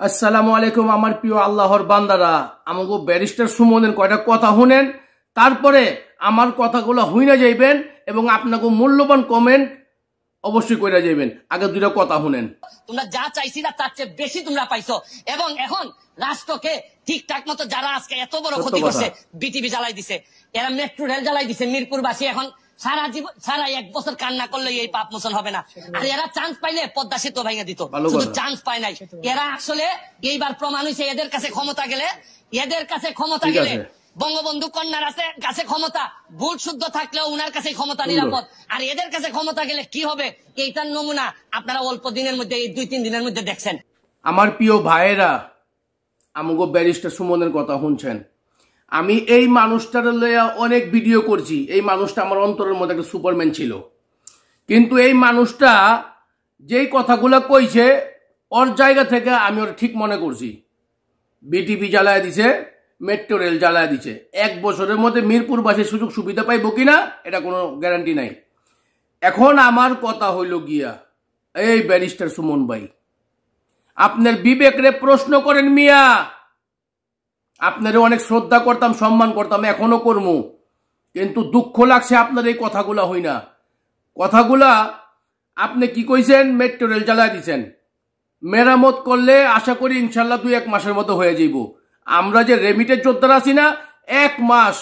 আসসালামু আলাইকুম আমার প্রিয় আল্লাহর বান্দারা, আমাকে ব্যারিস্টার সুমনের কয়টা কথা শুনেন, তারপরে আমার কথাগুলো হইনা যাইবেন এবং আপনাকে মূল্যবান কমেন্ট অবশ্যই কইরা যাইবেন। আগে দুইটা কথা শুনেন। তোমরা যা চাইছিলা তার চেয়ে বেশি তোমরা পাইছো, এবং এখন রাষ্ট্রকে ঠিকঠাক মতো যারা আজকে এত বড় ক্ষতি করছে, বিটিভি জ্বালাই দিছে, এরা মেট্রো রেল জ্বালাই দিছে, মিরপুরবাসী এখন সারা জীবন সারা এক বছর কান্না করলে এই পাপ মোচন হবে না। আর এরা চান্স পাইলে পদ্মা সেতু ভেঙে দিত, শুধু চান্স পায় নাই। এরা আসলে এইবার প্রমাণ হয়েছে, এদের কাছে ক্ষমতা গেলে বঙ্গবন্ধু কন্যার কাছে ক্ষমতা ভুল শুদ্ধ থাকলেও উনার কাছে ক্ষমতা নিরাপদ, আর এদের কাছে ক্ষমতা গেলে কি হবে এইটার নমুনা আপনারা অল্প দিনের মধ্যে, এই 2-3 দিনের মধ্যে দেখছেন। আমার প্রিয় ভাইয়েরা, আমাকে ব্যারিস্টার সুমনের কথা শুনছেন। আমি এই মানুষটার লইয়া অনেক ভিডিও করছি। এই মানুষটা আমার অন্তরের মধ্যে একটা সুপারম্যান ছিল, কিন্তু এই মানুষটা যেই কথাগুলো কইছে ওর জায়গা থেকে আমি ওর ঠিক মনে করছি। বিটিভি জ্বালায় দিছে, মেট্রো রেল জ্বালায় দিছে। 1 বছরের মধ্যে মিরপুরবাসীর সুযোগ সুবিধা পাইব কিনা এটা কোনো গ্যারান্টি নাই। এখন আমার কথা হইল গিয়া, এই ব্যারিস্টার সুমন ভাই, আপনার বিবেকরে প্রশ্ন করেন মিয়া। আপনারে অনেক শ্রদ্ধা করতাম, সম্মান করতাম, এখনো করমু, কিন্তু দুঃখ লাগছে আপনার এই কথাগুলা হই না। কথাগুলা আপনি কি কইছেন? মেট্রো রেল জ্বালায় দিচ্ছেন, মেরামত করলে আশা করি ইনশাল্লাহ 2-1 মাসের মতো হয়ে যাইব। আমরা যে রেমিটেন্স যোদ্ধারা আছি না, 1 মাস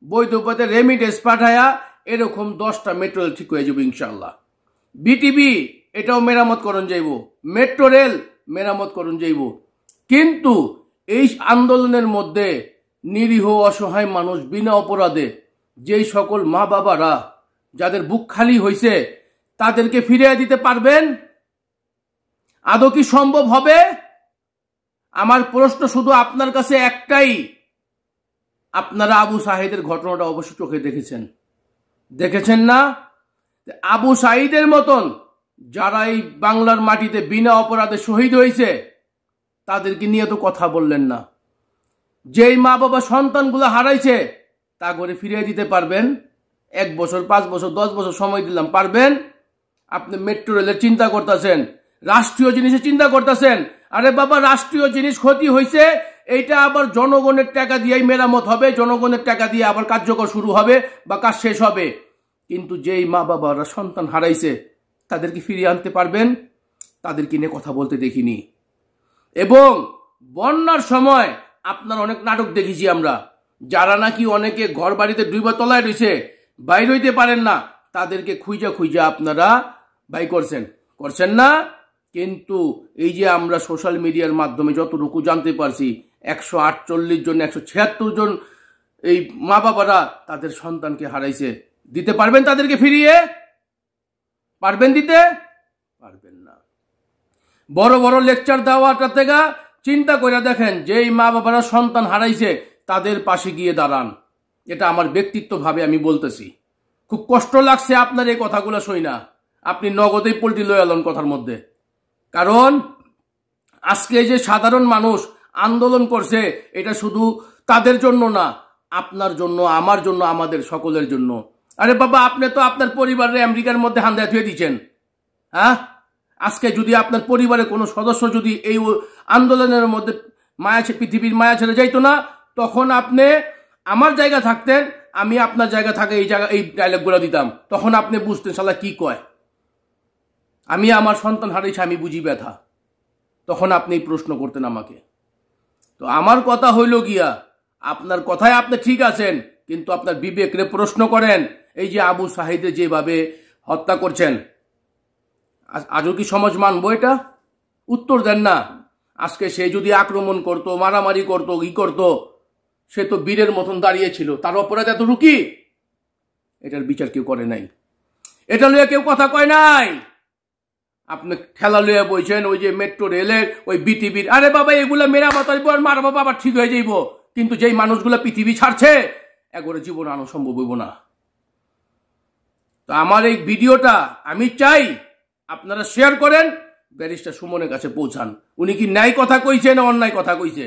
বৈধ পথে রেমিটেন্স পাঠায়া এরকম 10টা মেট্রো রেল ঠিক হয়ে যাব ইনশাল্লাহ। বিটিভি এটাও মেরামত করণ যাইব, মেট্রো রেল মেরামত করণ যাইব। কিন্তু এই আন্দোলনের মধ্যে নিরীহ অসহায় মানুষ বিনা অপরাধে যেই সকল মা বাবারা যাদের বুক খালি হয়েছে তাদেরকে ফিরিয়ে দিতে পারবেন? আদৌ কি সম্ভব হবে? আমার প্রশ্ন শুধু আপনার কাছে একটাই, আপনারা আবু সাঈদের ঘটনাটা অবশ্যই চোখে দেখেছেন না? আবু সাঈদের মতন যারা এই বাংলার মাটিতে বিনা অপরাধে শহীদ হয়েছে তাদেরকে নিয়ে তো কথা বললেন না। যেই মা বাবা সন্তানগুলো হারাইছে তা করে ফিরিয়ে দিতে পারবেন? 1 বছর, 5 বছর, 10 বছর সময় দিলাম, পারবেন? আপনি মেট্রো রেলের চিন্তা করতেছেন, রাষ্ট্রীয় জিনিসের চিন্তা করতেছেন। আরে বাবা, রাষ্ট্রীয় জিনিস ক্ষতি হয়েছে, এইটা আবার জনগণের টাকা দিয়েই মেরামত হবে, জনগণের টাকা দিয়ে আবার কার্যকর শুরু হবে বা কাজ শেষ হবে। কিন্তু যেই মা বাবারা সন্তান হারাইছে তাদেরকে ফিরিয়ে আনতে পারবেন? তাদেরকে নিয়ে কথা বলতে দেখিনি। এবং বন্যার সময় আপনার অনেক নাটক দেখেছি আমরা, যারা নাকি অনেকে ঘর বাড়িতে ডুবা তলায় রয়েছে, বাইর হইতে পারেন না, তাদেরকে খুঁজা আপনারা বাই করছেন না। কিন্তু এই যে আমরা সোশ্যাল মিডিয়ার মাধ্যমে যতটুকু জানতে পারছি, 148 জন, 176 জন এই মা বাবারা তাদের সন্তানকে হারাইছে। দিতে পারবেন তাদেরকে ফিরিয়ে? পারবেন দিতে? পারবেন না। বড় বড় লেকচার দেওয়াটা থেকে চিন্তা করে দেখেন, যেই মা বাবারা সন্তান হারাইছে তাদের পাশে গিয়ে দাঁড়ান। এটা আমার ব্যক্তিত্বভাবে আমি বলতেছি। খুব কষ্ট লাগছে আপনার এই কথাগুলো শুই না। আপনি নগদেই পল্টি লয়ে এলেন কথার মধ্যে। কারণ আজকে যে সাধারণ মানুষ আন্দোলন করছে, এটা শুধু তাদের জন্য না, আপনার জন্য, আমার জন্য, আমাদের সকলের জন্য। আরে বাবা, আপনি তো আপনার পরিবারের আমেরিকার মধ্যে হান্দা থুয়ে দিচ্ছেন। হ্যাঁ, আজকে যদি আপনার পরিবারের কোনো সদস্য যদি এই আন্দোলনের মধ্যে পৃথিবীর মায়া ছেড়ে যাইতো না, তখন আপনি আমার জায়গা থাকতেন, আমি আপনার জায়গা থাকে এই ডায়লগগুলো দিতাম, তখন আপনি বুঝতেন শালা কি কয়। আমি আমার সন্তান হারিয়েছি, আমি বুঝি ব্যথা, তখন আপনি প্রশ্ন করতেন আমাকে। তো আমার কথা হইল গিয়া, আপনার কথায় আপনি ঠিক আছেন, কিন্তু আপনার বিবেকরে প্রশ্ন করেন। এই যে আবু সাঈদে যেভাবে হত্যা করছেন, আজও কি সমাজ মানবো এটা? উত্তর দেন না। আজকে সে যদি আক্রমণ করতো, মারামারি করতো, করতো, সে তো বীরের মতন দাঁড়িয়েছিল, তার অপরাধ এত রুকি? এটার বিচার কেউ করে নাই, এটা লইয়া কেউ কথা কয় নাই। আপনি ঠেলা লইয়া বইছেন ওই যে মেট্রো রেলের, ওই বিটিভির। আরে বাবা, এগুলা মেরামত হইব আর মার বাবা আবার ঠিক হয়ে যাইব, কিন্তু যেই মানুষগুলা পৃথিবী ছাড়ছে একবারে জীবন আনো সম্ভব হইব না। তো আমার এই ভিডিওটা আমি চাই আপনারা শেয়ার করেন, ব্যারিস্টার সুমনের কাছে পৌঁছান। উনি কি ন্যায় কথা কইছে না অন্যায় কথা কইছে?